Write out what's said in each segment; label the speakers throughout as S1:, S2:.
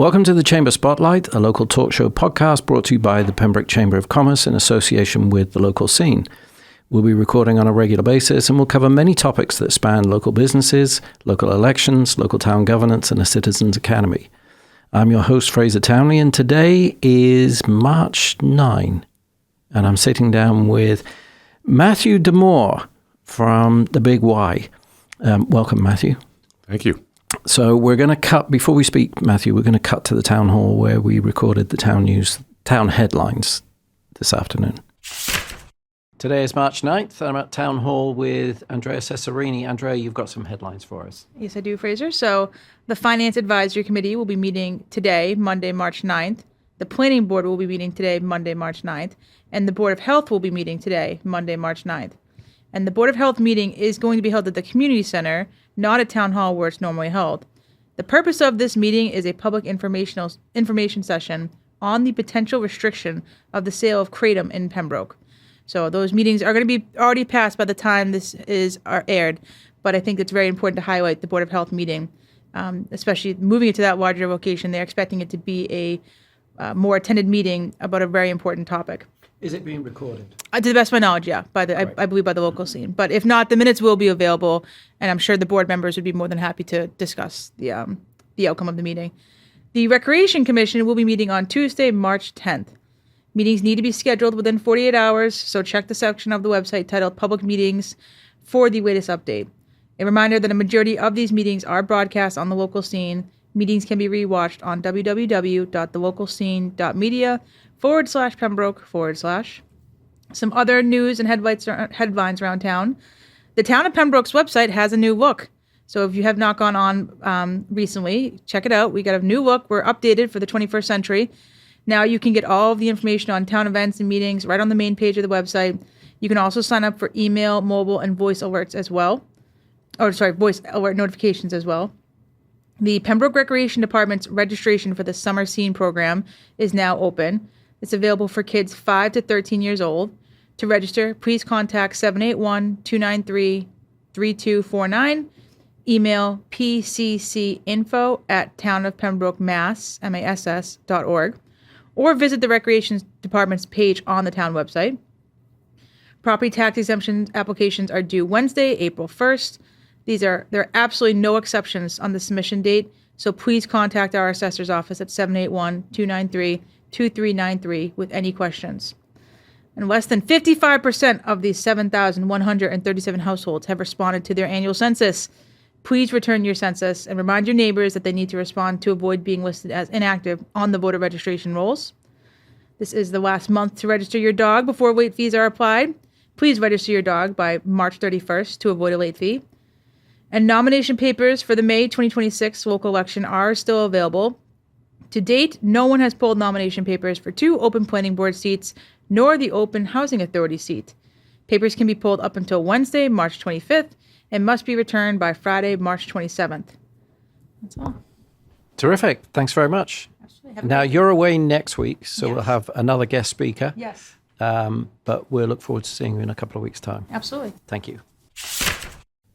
S1: Welcome to the Chamber Spotlight, a local talk show podcast brought to you by the Pembroke Chamber of Commerce in association with the local scene. We'll be recording on a regular basis and we'll cover many topics that span local businesses, local elections, local town governance, and a citizens' academy. I'm your host, Fraser Townley, and today is March 9, and I'm sitting down with Mathieu D'Amour from the Big Y. Welcome, Mathieu.
S2: Thank you.
S1: So we're going to cut, before we speak, Mathieu, we're going to cut to the town hall where we recorded the town headlines this afternoon. Today is March 9th. I'm at town hall with Andrea Cesarini. Andrea, you've got some headlines for us.
S3: Yes, I do, Fraser. So the Finance Advisory Committee will be meeting today, Monday, March 9th. The Planning Board will be meeting today, Monday, March 9th. And the Board of Health will be meeting today, Monday, March 9th. And the Board of Health meeting is going to be held at the Community Center, not at Town Hall where it's normally held. The purpose of this meeting is a public information session on the potential restriction of the sale of kratom in Pembroke. So those meetings are going to be already passed by the time this is aired, but I think it's very important to highlight the Board of Health meeting, especially moving it to that larger location. They're expecting it to be a more attended meeting about a very important topic.
S1: Is it being recorded?
S3: To the best of my knowledge, yeah, I believe by the local scene. But if not, the minutes will be available, and I'm sure the board members would be more than happy to discuss the outcome of the meeting. The Recreation Commission will be meeting on Tuesday, March 10th. Meetings need to be scheduled within 48 hours, so check the section of the website titled Public Meetings for the latest update. A reminder that a majority of these meetings are broadcast on the local scene. Meetings can be rewatched on www.thelocalscene.media/Pembroke/. Some other news and headlines around town. The town of Pembroke's website has a new look. So if you have not gone on recently, check it out. We got a new look. We're updated for the 21st century. Now you can get all of the information on town events and meetings right on the main page of the website. You can also sign up for email, mobile, and voice alerts as well. Voice alert notifications as well. The Pembroke Recreation Department's registration for the Summer Scene program is now open. It's available for kids 5 to 13 years old. To register, please contact 781-293-3249. Email pccinfo@townofpembroke.mass.org, or visit the Recreation Department's page on the town website. Property tax exemption applications are due Wednesday, April 1st. There are absolutely no exceptions on the submission date, so please contact our assessor's office at 781-293-2393 with any questions. And less than 55% of the 7,137 households have responded to their annual census. Please return your census and remind your neighbors that they need to respond to avoid being listed as inactive on the voter registration rolls. This is the last month to register your dog before late fees are applied. Please register your dog by March 31st to avoid a late fee. And nomination papers for the May 2026 local election are still available. To date, no one has pulled nomination papers for 2 open planning board seats, nor the open housing authority seat. Papers can be pulled up until Wednesday, March 25th, and must be returned by Friday, March 27th. That's all.
S1: Terrific. Thanks very much. Now, you're away next week, so
S3: Yes.
S1: We'll have another guest speaker.
S3: Yes.
S1: But we'll look forward to seeing you in a couple of weeks' time.
S3: Absolutely.
S1: Thank you.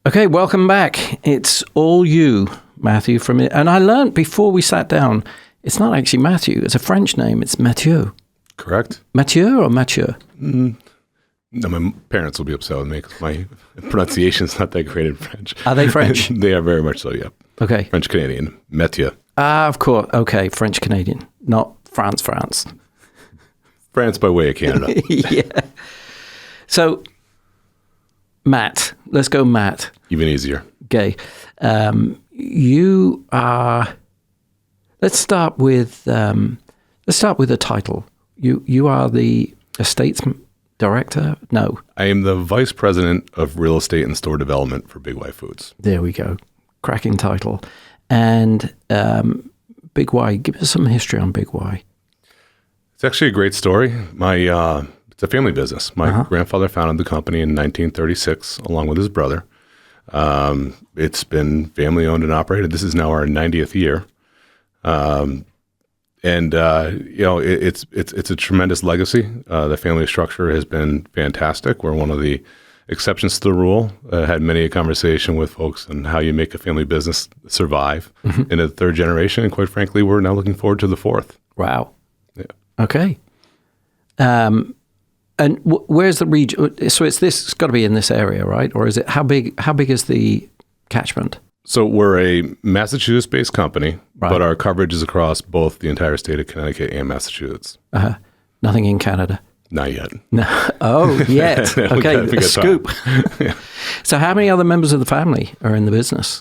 S1: Okay, welcome back. It's all you, Mathieu, from it. And I learned before we sat down, it's not actually Mathieu. It's a French name. It's Mathieu.
S2: Correct.
S1: Mathieu or Mathieu?
S2: No, my parents will be upset with me because my pronunciation's not that great in French.
S1: Are they French?
S2: They are very much so, yeah.
S1: Okay.
S2: French-Canadian. Mathieu.
S1: Of course. Okay, French-Canadian, not France.
S2: France by way of Canada.
S1: Yeah. So, Matt. Let's go Matt.
S2: Even easier.
S1: Okay. You are... Let's start with the title. You are the estates director? No.
S2: I am the vice president of real estate and store development for Big Y Foods.
S1: There we go. Cracking title. And Big Y, give us some history on Big Y.
S2: It's actually a great story. It's a family business. My grandfather founded the company in 1936 along with his brother. It's been family owned and operated. This is now our 90th year. It's a tremendous legacy. The family structure has been fantastic. We're one of the exceptions to the rule. Had many a conversation with folks on how you make a family business survive in the third generation. And quite frankly, we're now looking forward to the fourth.
S1: Wow.
S2: Yeah.
S1: Okay. And where's the region? So it's got to be in this area, right? Or is it, how big is the catchment?
S2: So we're a Massachusetts-based company, but our coverage is across both the entire state of Connecticut and Massachusetts.
S1: Nothing in Canada?
S2: Not yet.
S1: No. Oh, yet. Okay, scoop.
S2: Yeah.
S1: So how many other members of the family are in the business?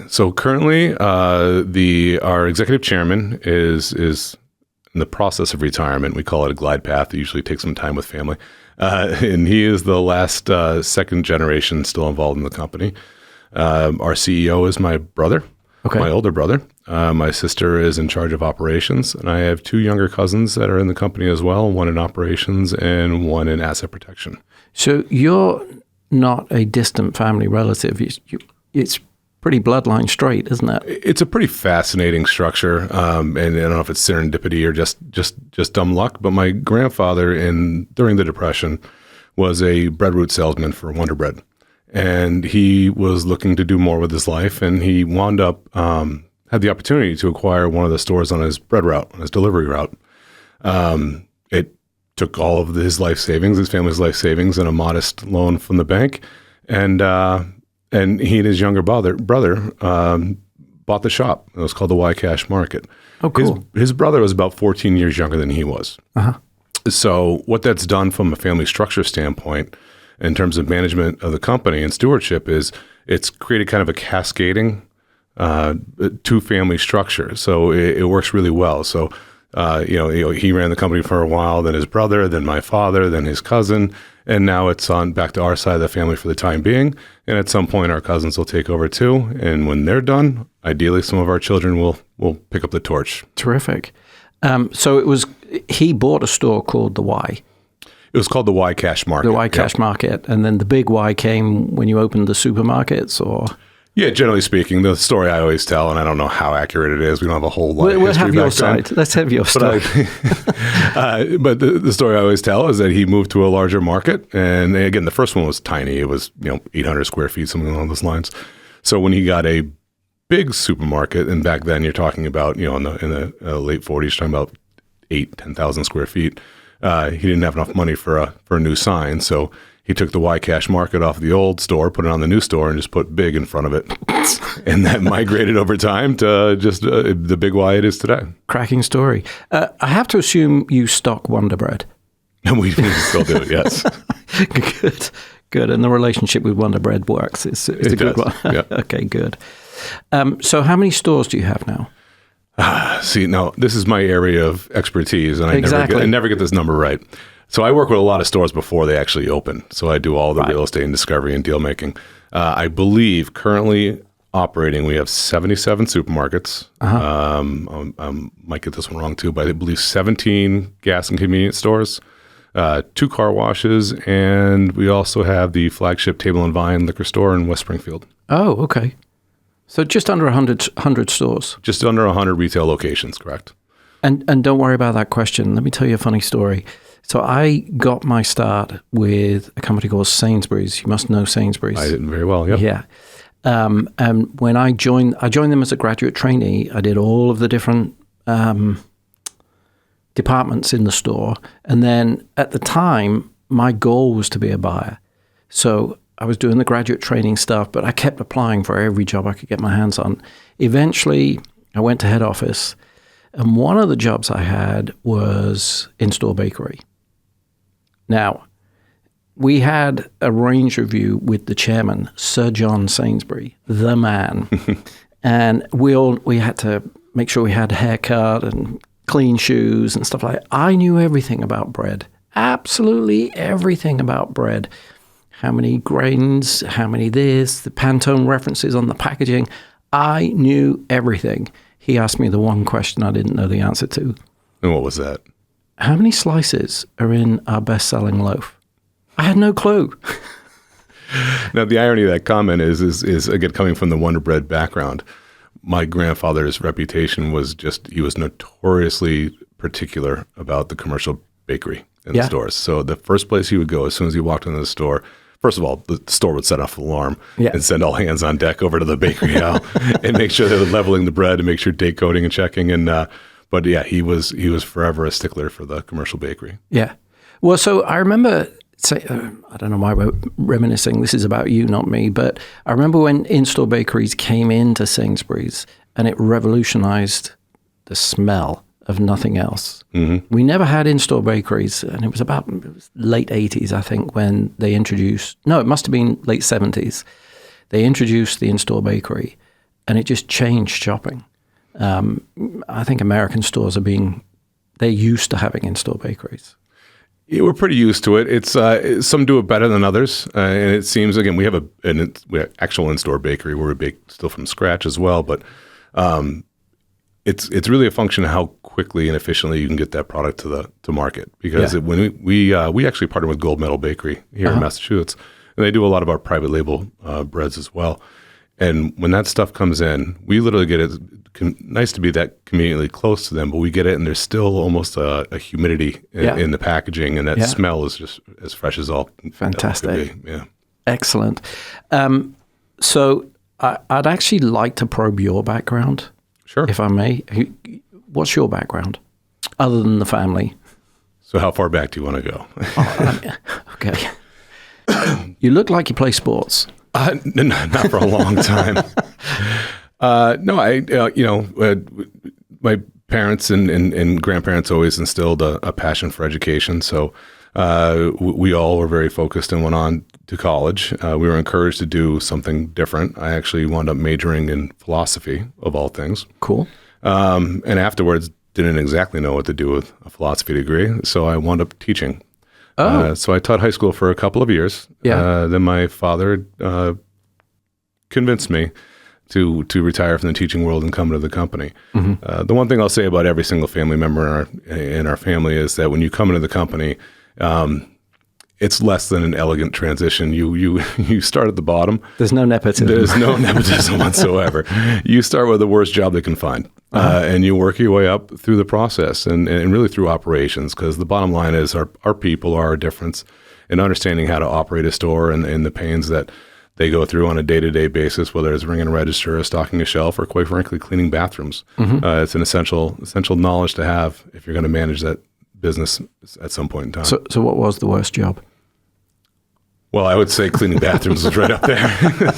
S2: So currently our executive chairman is in the process of retirement. We call it a glide path. It usually takes some time with family. And he is the last second generation still involved in the company. Our CEO is my brother, my older brother. My sister is in charge of operations, and I have two younger cousins that are in the company as well, one in operations and one in asset protection. So
S1: you're not a distant family relative. It's pretty bloodline straight, isn't it?
S2: It's a pretty fascinating structure, and I don't know if it's serendipity or just dumb luck, but my grandfather during the Depression was a bread route salesman for Wonder Bread. And he was looking to do more with his life, and he wound up, had the opportunity to acquire one of the stores on his bread route, on his delivery route. It took all of his life savings, his family's life savings, and a modest loan from the bank. And he and his younger brother bought the shop. It was called the Y Cash Market.
S1: Oh, cool.
S2: His brother was about 14 years younger than he was. So what that's done from a family structure standpoint, in terms of management of the company and stewardship, is it's created kind of a cascading two-family structure. So it works really well. So, he ran the company for a while, then his brother, then my father, then his cousin, and now it's on back to our side of the family for the time being. And at some point, our cousins will take over too. And when they're done, ideally, some of our children will pick up the torch.
S1: Terrific. So he bought a store called the Y.
S2: It was called the Y Cash Market.
S1: The Y Cash Market. And then the big Y came when you opened the supermarkets, or?
S2: Yeah, generally speaking, the story I always tell, and I don't know how accurate it is. We don't have a whole lot of history.
S1: We'll have your side. Let's have your side.
S2: But the story I always tell is that he moved to a larger market. And again, the first one was tiny. It was 800 square feet, something along those lines. So when he got a big supermarket, and back then you're talking about, in the late 40s, talking about 10,000 square feet, he didn't have enough money for a new sign, so he took the Y Cash Market off the old store, put it on the new store, and just put big in front of it. And that migrated over time to just the big Y it is today.
S1: Cracking story. I have to assume you stock Wonder Bread.
S2: And we still do, yes.
S1: Good. And the relationship with Wonder Bread works. It's a good one.
S2: Yeah.
S1: Okay, good. So how many stores do you have now?
S2: See, now this is my area of expertise, and I never get this number right. So I work with a lot of stores before they actually open. So I do all the real estate and discovery and deal making. I believe currently operating, we have 77 supermarkets. I might get this one wrong too, but I believe 17 gas and convenience stores, 2 car washes, and we also have the flagship Table and Vine liquor store in West Springfield.
S1: Oh, okay. So just under 100 stores.
S2: Just under 100 retail locations, correct.
S1: And don't worry about that question. Let me tell you a funny story. So I got my start with a company called Sainsbury's. You must know Sainsbury's.
S2: I did very well, yep.
S1: Yeah. And when I joined them as a graduate trainee. I did all of the different departments in the store. And then at the time, my goal was to be a buyer. So I was doing the graduate training stuff, but I kept applying for every job I could get my hands on. Eventually, I went to head office, and one of the jobs I had was in-store bakery. Now, we had a range review with the chairman, Sir John Sainsbury, the man, and we had to make sure we had a haircut and clean shoes and stuff like that. I knew everything about bread, absolutely everything about bread. How many grains, how many this, the Pantone references on the packaging. I knew everything. He asked me the one question I didn't know the answer to.
S2: And what was that?
S1: How many slices are in our best-selling loaf? I had no clue.
S2: Now, the irony of that comment is again, coming from the Wonder Bread background, my grandfather's reputation was he was notoriously particular about the commercial bakery in the stores. So the first place he would go as soon as he walked into the store, first of all, the store would set off an alarm
S1: Yeah.
S2: and send all hands on deck over to the bakery and make sure they were leveling the bread and make sure date coding and checking. And but yeah, he was forever a stickler for the commercial bakery.
S1: Yeah. Well, so I remember, I don't know why we're reminiscing. This is about you, not me. But I remember when in-store bakeries came into Sainsbury's and it revolutionized the smell of nothing else. Mm-hmm. We never had in-store bakeries, and it was late 80s, I think, when they introduced, no, it must have been late 70s. They introduced the in-store bakery, and it just changed shopping. I think American stores they're used to having in-store bakeries.
S2: Yeah, we're pretty used to it. It's some do it better than others, and it seems, again, we have an actual in-store bakery where we bake still from scratch as well, but it's really a function of how quickly and efficiently you can get that product to market. Because when we actually partner with Gold Medal Bakery here in Massachusetts, and they do a lot of our private label breads as well. And when that stuff comes in, we literally get it. Nice to be that conveniently close to them, but we get it, and there's still almost a humidity in the packaging, and that smell is just as fresh as all.
S1: Fantastic.
S2: Yeah.
S1: Excellent. So I'd actually like to probe your background.
S2: Sure.
S1: If I may. What's your background, other than the family?
S2: So how far back do you want to go?
S1: Okay. You look like you play sports.
S2: Not for a long time. My parents and grandparents always instilled a passion for education. So we all were very focused and went on to college. We were encouraged to do something different. I actually wound up majoring in philosophy, of all things.
S1: Cool.
S2: And afterwards, didn't exactly know what to do with a philosophy degree. So I wound up teaching.
S1: Oh.
S2: So I taught high school for a couple of years.
S1: Yeah.
S2: Then my father convinced me to retire from the teaching world and come to the company. Mm-hmm. The one thing I'll say about every single family member in our family is that when you come into the company, it's less than an elegant transition. You start at the bottom.
S1: There's no nepotism.
S2: There's no nepotism whatsoever. You start with the worst job they can find, and you work your way up through the process and really through operations, because the bottom line is our people are our difference in understanding how to operate a store and the pains that they go through on a day-to-day basis, whether it's ringing a register or stocking a shelf or, quite frankly, cleaning bathrooms. Mm-hmm. It's an essential knowledge to have if you're going to manage that business at some point in time.
S1: So what was the worst job?
S2: Well, I would say cleaning bathrooms is right up there.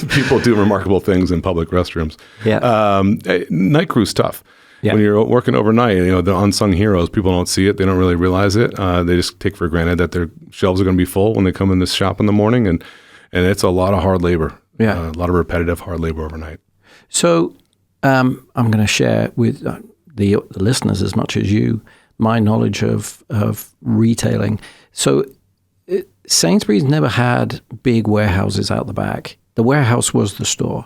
S2: People do remarkable things in public restrooms.
S1: Yeah.
S2: Night crew's tough.
S1: Yeah.
S2: When you're working overnight, the unsung heroes, people don't see it. They don't really realize it. They just take for granted that their shelves are going to be full when they come in this shop in the morning. And it's a lot of hard labor.
S1: Yeah.
S2: A lot of repetitive hard labor overnight.
S1: So I'm going to share with the listeners, as much as you, my knowledge of retailing. So Sainsbury's never had big warehouses out the back. The warehouse was the store.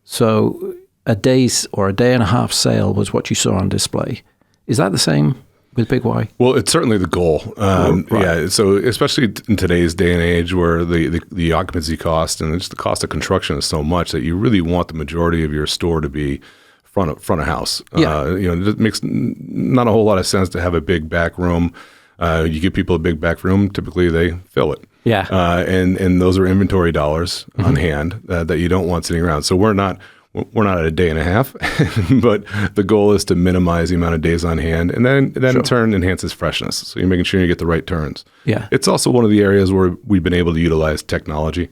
S1: So a day's or a day and a half sale was what you saw on display. Is that the same with Big Y?
S2: Well, it's certainly the goal.
S1: Right.
S2: Yeah. So especially in today's day and age, where the occupancy cost and just the cost of construction is so much that you really want the majority of your store to be front of house.
S1: Yeah.
S2: It makes not a whole lot of sense to have a big back room. You give people a big back room, typically they fill it.
S1: Yeah.
S2: And those are inventory dollars on hand that you don't want sitting around. So we're not at a day and a half, but the goal is to minimize the amount of days on hand, and then
S1: Sure.
S2: in turn enhances freshness. So you're making sure you get the right turns.
S1: Yeah.
S2: It's also one of the areas where we've been able to utilize technology.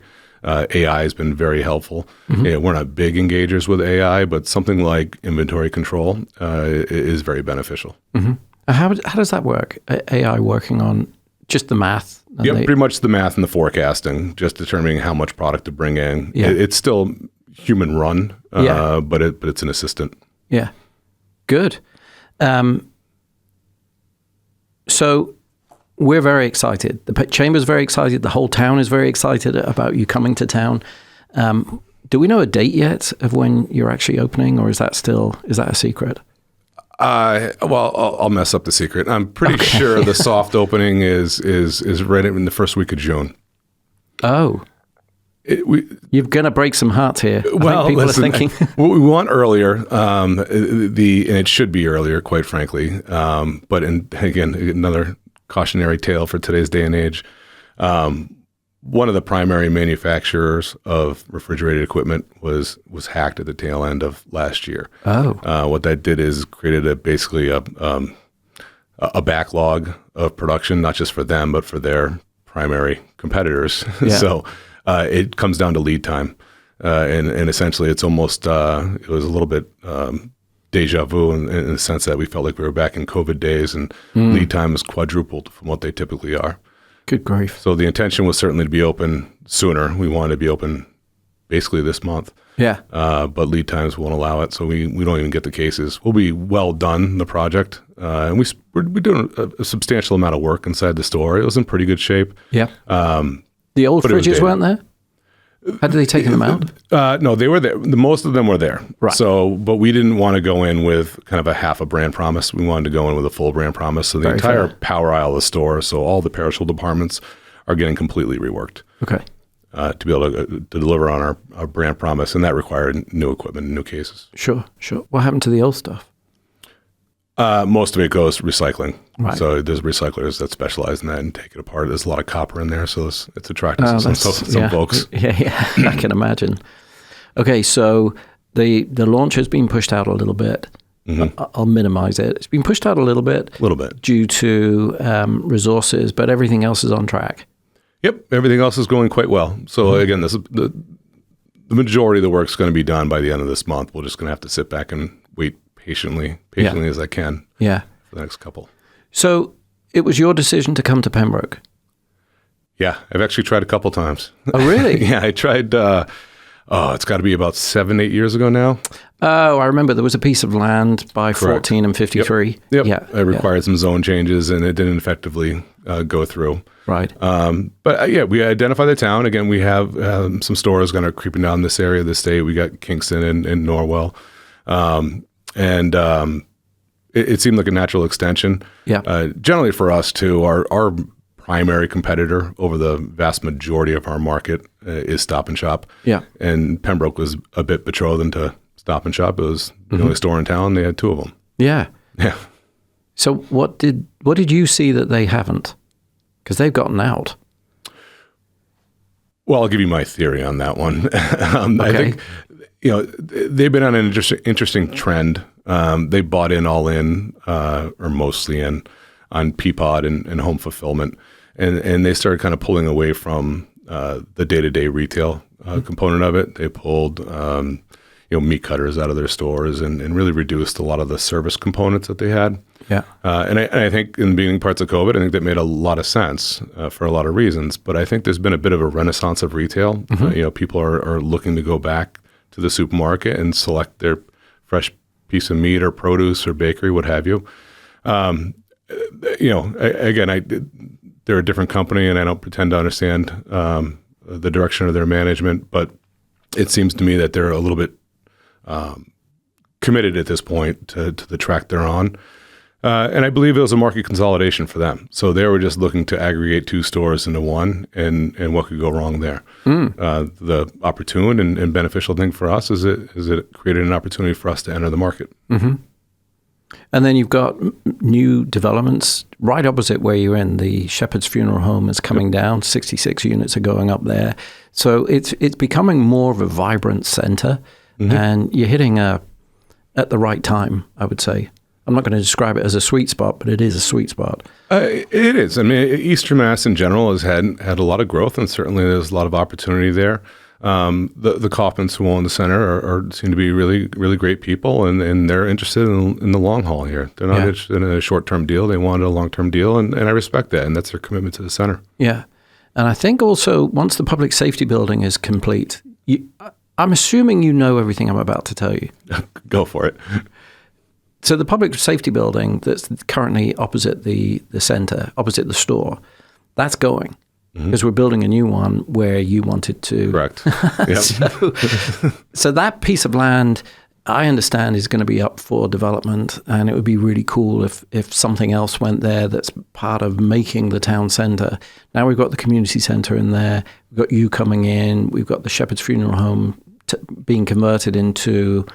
S2: AI has been very helpful.
S1: Mm-hmm.
S2: Yeah, we're not big engagers with AI, but something like inventory control is very beneficial.
S1: Mm-hmm. How does that work? AI working on just the math?
S2: Yeah, pretty much the math and the forecasting, just determining how much product to bring in.
S1: Yeah.
S2: It's still human run, but it's an assistant.
S1: Yeah, good. So we're very excited. The Chamber's very excited. The whole town is very excited about you coming to town. Do we know a date yet of when you're actually opening, or is that a secret?
S2: Well, I'll mess up the secret. I'm pretty sure the soft opening is right in the first week of June.
S1: Oh. You're going to break some hearts here.
S2: Well,
S1: people
S2: listen,
S1: are thinking.
S2: we want earlier, and it should be earlier, quite frankly. But again, another cautionary tale for today's day and age. one of the primary manufacturers of refrigerated equipment was hacked at the tail end of last year.
S1: Oh.
S2: What that did is created basically a backlog of production, not just for them, but for their primary competitors.
S1: Yeah.
S2: So it comes down to lead time. And essentially it's almost, it was a little bit deja vu in the sense that we felt like we were back in COVID days, and lead time is quadrupled from what they typically are.
S1: Good grief.
S2: So the intention was certainly to be open sooner. We wanted to be open basically this month.
S1: Yeah.
S2: But lead times won't allow it, so we don't even get the cases. We'll be well done, the project. And we're doing a substantial amount of work inside the store. It was in pretty good shape.
S1: Yeah. The old fridges weren't there? How did they take them out?
S2: No, they were there. Most of them were there.
S1: Right.
S2: So, but we didn't want to go in with kind of a half a brand promise. We wanted to go in with a full brand promise. So the
S1: Very
S2: entire
S1: fair.
S2: power aisle of the store, so all the perishable departments are getting completely reworked.
S1: Okay.
S2: To be able to deliver on our brand promise, and that required new equipment and new cases.
S1: Sure. What happened to the old stuff?
S2: Most of it goes recycling.
S1: Right.
S2: So there's recyclers that specialize in that and take it apart. There's a lot of copper in there, so it's attractive to some folks.
S1: Yeah, I can imagine. Okay, so the launch has been pushed out a little bit. Mm-hmm. I'll minimize it. It's been pushed out a little bit. Due to resources, but everything else is on track.
S2: Yep, everything else is going quite well. So again, this is the majority of the work is going to be done by the end of this month. We're just going to have to sit back and wait patiently as I can.
S1: Yeah. For
S2: the next couple.
S1: So it was your decision to come to Pembroke.
S2: Yeah, I've actually tried a couple times.
S1: Oh, really?
S2: Yeah, I tried. It's got to be about 7-8 years ago now.
S1: Oh, I remember there was a piece of land by
S2: Correct.
S1: 14 and 53.
S2: Yep.
S1: Yeah.
S2: It required some zone changes, and it didn't effectively go through.
S1: Right.
S2: But we identify the town. Again, we have some stores kind of creeping down this area of the state. We got Kingston and Norwell. It seemed like a natural extension.
S1: Yeah.
S2: Generally for us too, our primary competitor over the vast majority of our market is Stop and Shop.
S1: Yeah.
S2: And Pembroke was a bit betrothed into Stop and Shop. It was the only store in town. They had 2 of them.
S1: Yeah.
S2: Yeah.
S1: So what did you see that they haven't? Because they've gotten out.
S2: Well, I'll give you my theory on that one.
S1: Okay.
S2: I think, they've been on an interesting trend. They bought in all in, or mostly in, on Peapod and home fulfillment. And they started kind of pulling away from the day-to-day retail component of it. They pulled, meat cutters out of their stores and really reduced a lot of the service components that they had.
S1: Yeah.
S2: And I think in the beginning parts of COVID, I think that made a lot of sense for a lot of reasons. But I think there's been a bit of a renaissance of retail. Mm-hmm. People are looking to go back to the supermarket and select their fresh piece of meat or produce or bakery, what have you. Again, they're a different company, and I don't pretend to understand the direction of their management, but it seems to me that they're a little bit committed at this point to the track they're on. And I believe it was a market consolidation for them. So they were just looking to aggregate 2 stores into one, and what could go wrong there? The opportune and beneficial thing for us is it created an opportunity for us to enter the market.
S1: Mm-hmm. And then you've got new developments right opposite where you're in. The Shepherd's Funeral Home is coming down. 66 units are going up there. So it's becoming more of a vibrant center, and you're hitting at the right time, I would say. I'm not going to describe it as a sweet spot, but it is a sweet spot. It
S2: is. I mean, Eastern Mass in general has had a lot of growth, and certainly there's a lot of opportunity there. The Kaufmans who own the center seem to be really, really great people, and they're interested in the long haul here. They're not interested in a short-term deal. They wanted a long-term deal, and I respect that, and that's their commitment to the center. Yeah.
S1: And I think also once the public safety building is complete, I'm assuming you know everything I'm about to tell you.
S2: Go for it.
S1: So the public safety building that's currently opposite the center, opposite the store, that's going. Because we're building a new one where you wanted to.
S2: Correct. Yep.
S1: So that piece of land, I understand, is going to be up for development, and it would be really cool if something else went there that's part of making the town centre. Now we've got the community centre in there. We've got you coming in. We've got the Shepherd's Funeral Home being converted into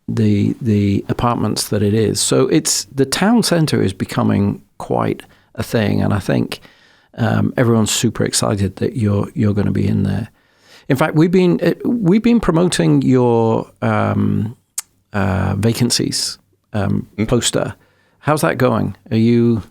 S1: the apartments that it is. So the town centre is becoming quite a thing, and I think everyone's super excited that you're going to be in there. In fact, we've been promoting your vacancies poster. How's that going? Are you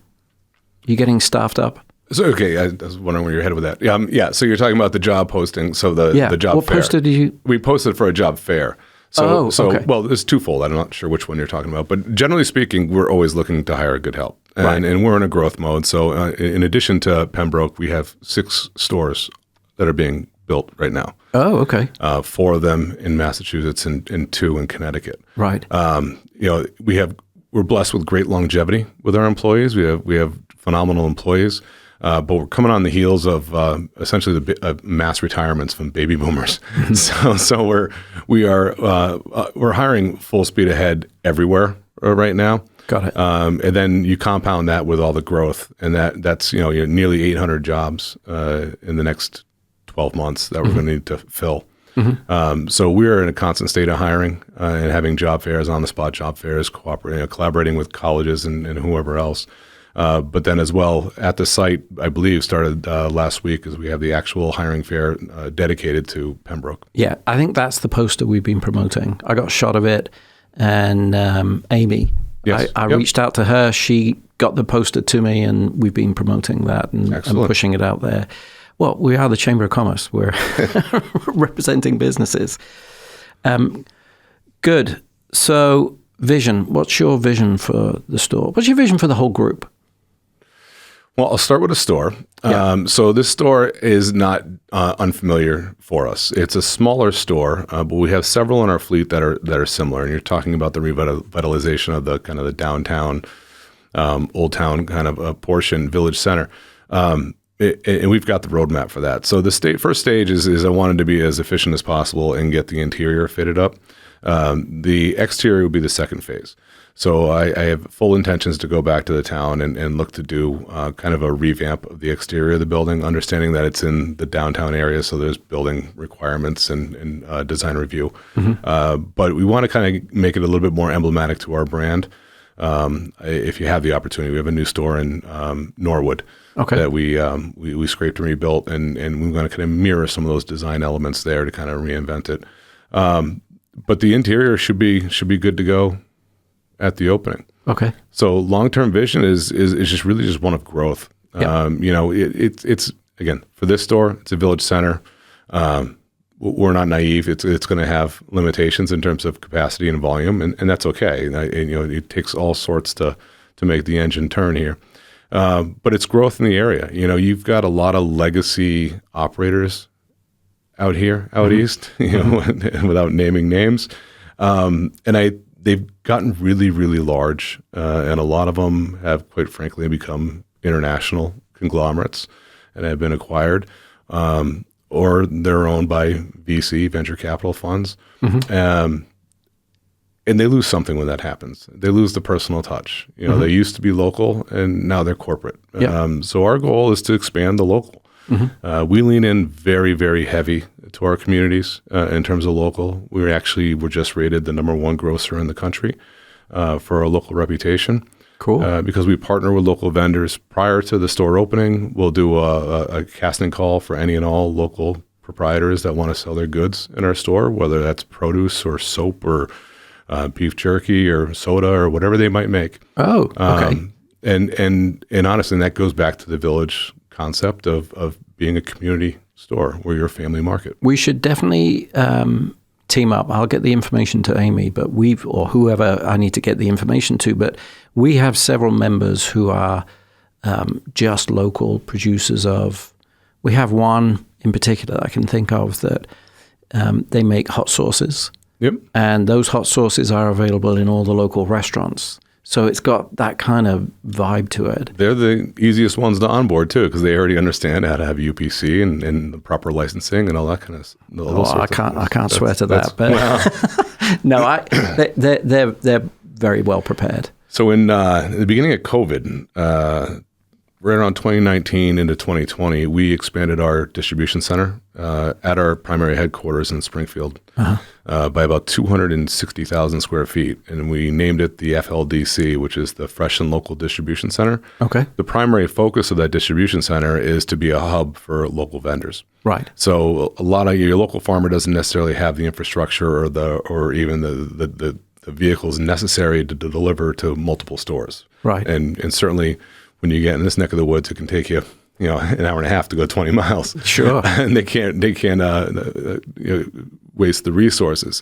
S1: getting staffed up?
S2: So, okay, I was wondering where you're headed with that. Yeah, so you're talking about the job posting. So the job
S1: what
S2: fair.
S1: What poster did you?
S2: We posted for a job fair. So,
S1: okay.
S2: Well, it's twofold. I'm not sure which one you're talking about. But generally speaking, we're always looking to hire good help.
S1: Right.
S2: And we're in a growth mode. So in addition to Pembroke, we have 6 stores that are being built right now.
S1: Oh, okay.
S2: 4 of them in Massachusetts and 2 in Connecticut.
S1: Right.
S2: We're blessed with great longevity with our employees. We have phenomenal employees. But we're coming on the heels of essentially the mass retirements from baby boomers. So we're hiring full speed ahead everywhere right now.
S1: Got it.
S2: And then you compound that with all the growth, and that's nearly 800 jobs in the next 12 months that we're going to need to fill. So we're in a constant state of hiring and having job fairs, on-the-spot job fairs, collaborating with colleges and whoever else. But then as well, at the site, I believe, started last week, as we have the actual hiring fair dedicated to Pembroke.
S1: Yeah, I think that's the poster we've been promoting. I got a shot of it, and Amy,
S2: yes.
S1: I reached out to her. She got the poster to me, and we've been promoting that and pushing it out there. Well, we are the Chamber of Commerce. We're representing businesses. Good. So, vision. What's your vision for the store? What's your vision for the whole group?
S2: Well, I'll start with a store.
S1: Yeah.
S2: So this store is not unfamiliar for us. It's a smaller store, but we have several in our fleet that are similar. And you're talking about the revitalization of the kind of the downtown, old town kind of a portion, village center. And we've got the roadmap for that. So the first stage is I wanted to be as efficient as possible and get the interior fitted up. The exterior will be the second phase. So I have full intentions to go back to the town and look to do kind of a revamp of the exterior of the building, understanding that it's in the downtown area, so there's building requirements and design review. But we want to kind of make it a little bit more emblematic to our brand. If you have the opportunity, we have a new store in Norwood that we scraped and rebuilt, and we're going to kind of mirror some of those design elements there to kind of reinvent it. But the interior should be good to go at the opening. Okay. So long-term vision is just really just one of growth. Yep. It's again, for this store, it's a village center. We're not naive. It's going to have limitations in terms of capacity and volume, and that's okay. It takes all sorts to make the engine turn here. But it's growth in the area. You've got a lot of legacy operators out east, without naming names. They've gotten really, really large, and a lot of them have, quite frankly, become international conglomerates and have been acquired, or they're owned by VC, venture capital funds. And they lose something when that happens. They lose the personal touch. They used to be local, and now they're corporate. So our goal is to expand the local. We lean in very, very heavy to our communities in terms of local. We're just rated the #1 grocer in the country for our local reputation. Cool. Because we partner with local vendors. Prior to the store opening, we'll do a casting call for any and all local proprietors that want to sell their goods in our store, whether that's produce or soap or beef jerky or soda or whatever they might make. Oh, okay. And honestly, that goes back to the village concept of being a community store where you're a family market. We should definitely team up. I'll get the information to Amy, but or whoever I need to get the information to, but we have several members who are just local producers we have one in particular that I can think of that they make hot sauces. Yep. And those hot sauces are available in all the local restaurants. So it's got that kind of vibe to it. They're the easiest ones to onboard, too, because they already understand how to have UPC and the proper licensing and all that kind of stuff. I can't swear to that. But no, they're very well prepared. So in the beginning of COVID, right around 2019 into 2020, we expanded our distribution center at our primary headquarters in Springfield by about 260,000 square feet. And we named it the FLDC, which is the Fresh and Local Distribution Center.
S1: Okay.
S2: The primary focus of that distribution center is to be a hub for local vendors.
S1: Right.
S2: So a lot of your local farmer doesn't necessarily have the infrastructure or even the vehicles necessary to deliver to multiple stores.
S1: Right.
S2: And certainly when you get in this neck of the woods, it can take you, an hour and a half to go 20 miles.
S1: Sure.
S2: And they can't waste the resources.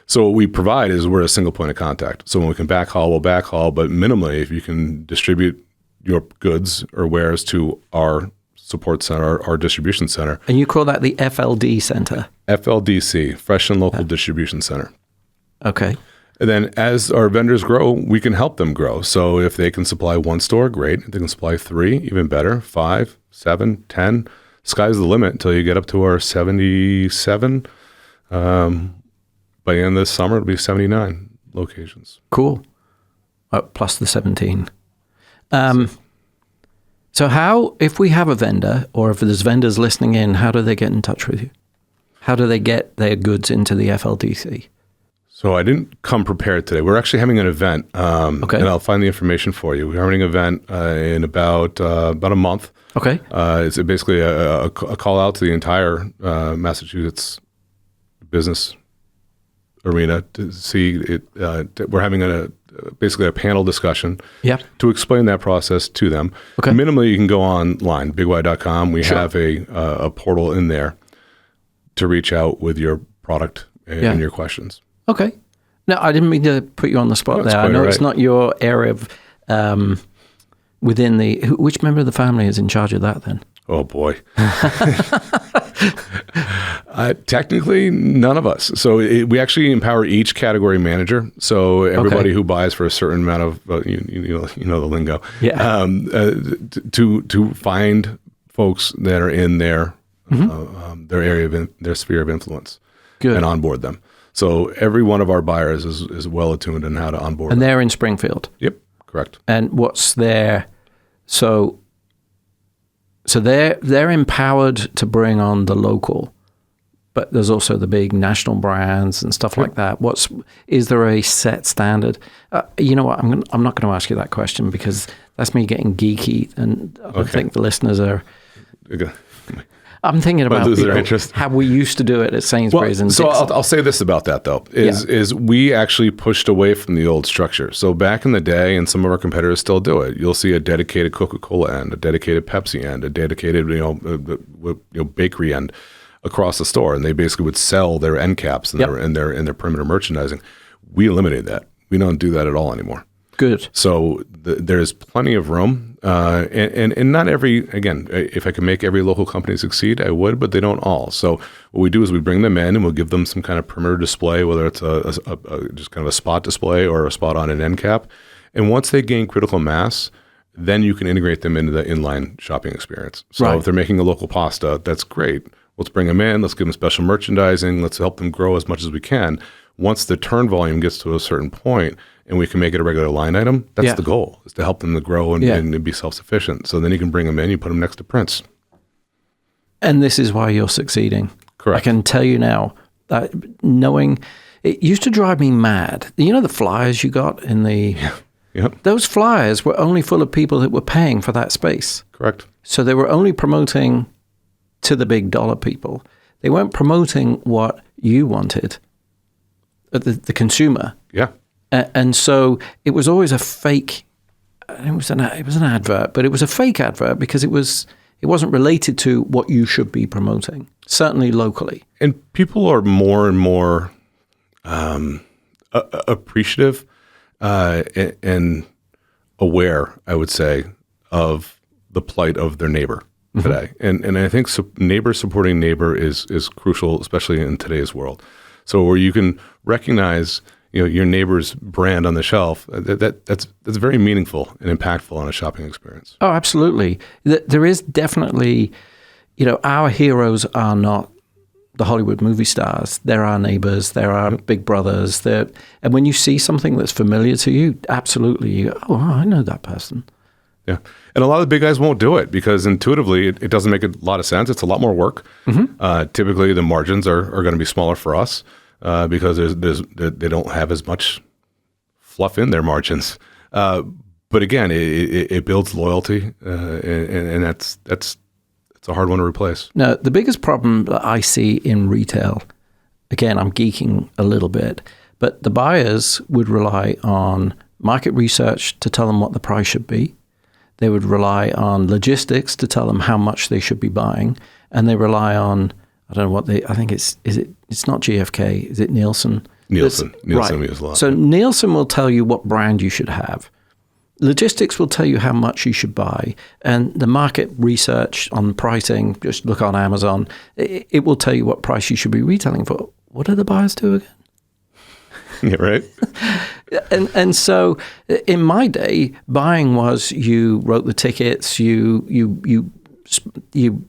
S2: So what we provide is we're a single point of contact. So when we can backhaul, we'll backhaul, but minimally, if you can distribute your goods or wares to our support center, our distribution center.
S1: And you call that the FLD Center?
S2: FLDC, Fresh and Local Distribution Center.
S1: Okay.
S2: And then as our vendors grow, we can help them grow. So if they can supply one store, great. If they can supply 3, even better. 5, 7, 10. Sky's the limit until you get up to our 77. By the end of this summer, it'll be 79 locations.
S1: Cool. Plus the 17. So how, if we have a vendor, or if there's vendors listening in, how do they get in touch with you? How do they get their goods into the FLDC?
S2: So I didn't come prepared today. We're actually having an event, and I'll find the information for you. We're having an event in about a month.
S1: Okay.
S2: It's basically a call out to the entire Massachusetts business arena to see it. We're having basically a panel discussion to explain that process to them.
S1: Okay.
S2: Minimally, you can go online, bigY.com. We have a portal in there to reach out with your product and your questions.
S1: Okay. No, I didn't mean to put you on the spot there. I know it's not your area of within the. Which member of the family is in charge of that then?
S2: Oh boy. Technically, none of us. So we actually empower each category manager. So everybody who buys for a certain amount of you know the lingo.
S1: Yeah.
S2: To find folks that are in their area of their sphere of influence.
S1: Good.
S2: And onboard them. So every one of our buyers is well attuned in how to onboard.
S1: And
S2: them.
S1: they're in Springfield.
S2: Yep, correct.
S1: And what's their so they're empowered to bring on the local, but there's also the big national brands and stuff like that. Is there a set standard? You know what? I'm not going to ask you that question because that's me getting geeky, and I think the listeners are. I'm thinking about how we used to do it at Sainsbury's and
S2: so
S1: Dixon.
S2: I'll say this about that though is we actually pushed away from the old structure. So back in the day, and some of our competitors still do it. You'll see a dedicated Coca-Cola end, a dedicated Pepsi end, a dedicated bakery end across the store, and they basically would sell their end caps and their perimeter merchandising. We eliminated that. We don't do that at all anymore.
S1: Good.
S2: So there's plenty of room, and not every. Again, if I could make every local company succeed, I would, but they don't all. So what we do is we bring them in and we'll give them some kind of perimeter display, whether it's just kind of a spot display or a spot on an end cap. And once they gain critical mass, then you can integrate them into the inline shopping experience. So if they're making a local pasta, that's great. Let's bring them in. Let's give them special merchandising. Let's help them grow as much as we can. Once the turn volume gets to a certain point, and we can make it a regular line item, that's the goal, is to help them to grow and be self-sufficient. So then you can bring them in, you put them next to Prince. And
S1: this is why you're succeeding.
S2: Correct.
S1: I can tell you now, that knowing, it used to drive me mad. You know the flyers you got in the...
S2: Yep.
S1: Those flyers were only full of people that were paying for that space.
S2: Correct.
S1: So they were only promoting to the big dollar people. They weren't promoting what you wanted, the consumer.
S2: Yeah.
S1: And so it was always a fake. It was an advert, but it was a fake advert because it wasn't related to what you should be promoting, certainly locally.
S2: And people are more and more appreciative and aware, I would say, of the plight of their neighbor today. And I think neighbor supporting neighbor is crucial, especially in today's world. So where you can recognize your neighbor's brand on the shelf, that's very meaningful and impactful on a shopping experience.
S1: Oh, absolutely. There is definitely, our heroes are not the Hollywood movie stars. They're our neighbors. They're our big brothers. And when you see something that's familiar to you, absolutely, you go, oh, I know that person.
S2: Yeah. And a lot of the big guys won't do it because intuitively it doesn't make a lot of sense. It's a lot more work. Typically the margins are going to be smaller for us because they don't have as much fluff in their margins. But again, it builds loyalty and that's a hard one to replace.
S1: Now, the biggest problem that I see in retail, again, I'm geeking a little bit, but the buyers would rely on market research to tell them what the price should be. They would rely on logistics to tell them how much they should be buying. And they rely on, I don't know I think it's not GfK, is it Nielsen?
S2: Nielsen
S1: right.
S2: We use a lot.
S1: So Nielsen will tell you what brand you should have. Logistics will tell you how much you should buy. And the market research on pricing, just look on Amazon, it will tell you what price you should be retailing for. What do the buyers do again?
S2: Yeah, right.
S1: And so in my day, buying was you wrote the tickets, you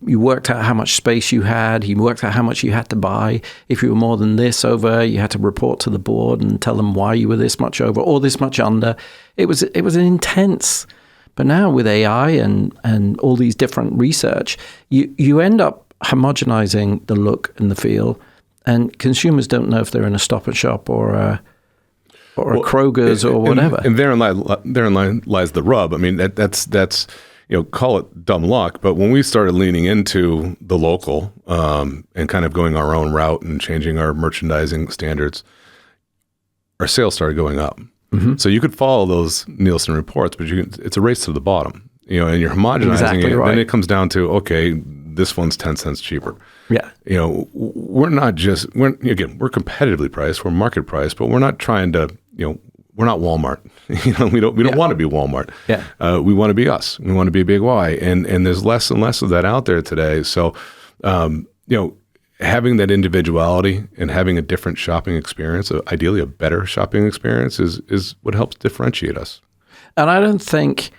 S1: worked out how much space you had, you worked out how much you had to buy. If you were more than this over, you had to report to the board and tell them why you were this much over or this much under. It was an intense. But now with AI and all these different research, you end up homogenizing the look and the feel. And consumers don't know if they're in a Stop and Shop or a Kroger's or whatever.
S2: And therein lies the rub. I mean, that's call it dumb luck. But when we started leaning into the local and kind of going our own route and changing our merchandising standards, our sales started going up. So you could follow those Nielsen reports, but it's a race to the bottom. And you're homogenizing
S1: exactly
S2: it.
S1: Right.
S2: Then it comes down to, okay, this one's 10 cents cheaper.
S1: Yeah.
S2: We're competitively priced, we're market priced, but we're not trying to, we're not Walmart. We don't want to be Walmart.
S1: Yeah.
S2: We want to be us. We want to be Big Y. And there's less and less of that out there today. So, having that individuality and having a different shopping experience, ideally a better shopping experience is what helps differentiate us.
S1: And I don't think,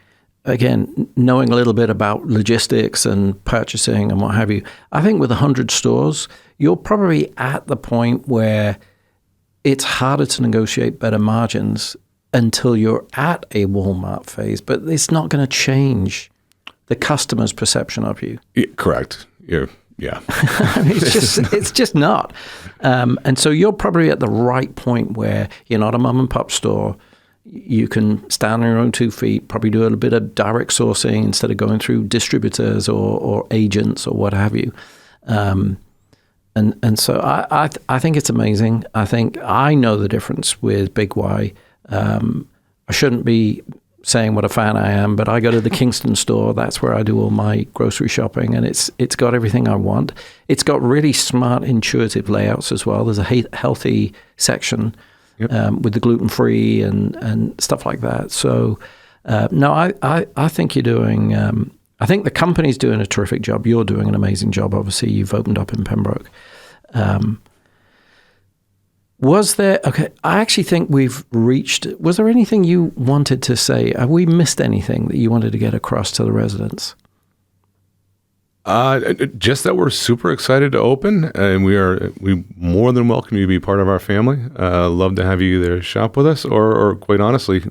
S1: again, knowing a little bit about logistics and purchasing and what have you, I think with 100 stores, you're probably at the point where it's harder to negotiate better margins until you're at a Walmart phase, but it's not going to change the customer's perception of you.
S2: Yeah, correct. Yeah.
S1: I mean, it's just not. And so you're probably at the right point where you're not a mom and pop store. You can stand on your own 2 feet, probably do a little bit of direct sourcing instead of going through distributors or agents or what have you. And so I think it's amazing. I think I know the difference with Big Y. I shouldn't be saying what a fan I am, but I go to the Kingston store. That's where I do all my grocery shopping, and it's got everything I want. It's got really smart, intuitive layouts as well. There's a healthy section. Yep. With the gluten-free and stuff like that. So, no, I think you're doing, I think the company's doing a terrific job. You're doing an amazing job. Obviously, you've opened up in Pembroke. I actually think we've reached, was there anything you wanted to say? Have we missed anything that you wanted to get across to the residents?
S2: Just that we're super excited to open, and we more than welcome you to be part of our family. Love to have you either shop with us or quite honestly,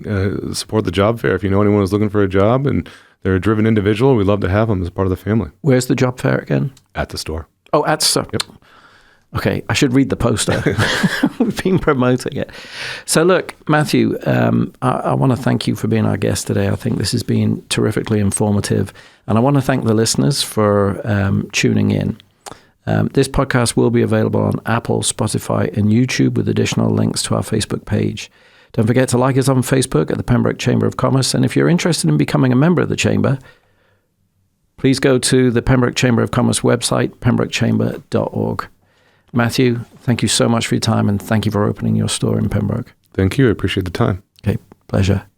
S2: support the job fair. If you know anyone who's looking for a job and they're a driven individual, we'd love to have them as part of the family. Where's
S1: the job fair again?
S2: At the store.
S1: Oh, at the store.
S2: Yep.
S1: Okay, I should read the poster. We've been promoting it. So look, Matthew, I want to thank you for being our guest today. I think this has been terrifically informative. And I want to thank the listeners for tuning in. This podcast will be available on Apple, Spotify, and YouTube with additional links to our Facebook page. Don't forget to like us on Facebook at the Pembroke Chamber of Commerce. And if you're interested in becoming a member of the Chamber, please go to the Pembroke Chamber of Commerce website, pembrokechamber.org. Matthew, thank you so much for your time, and thank you for opening your store in Pembroke.
S2: Thank you. I appreciate the time.
S1: Okay, pleasure.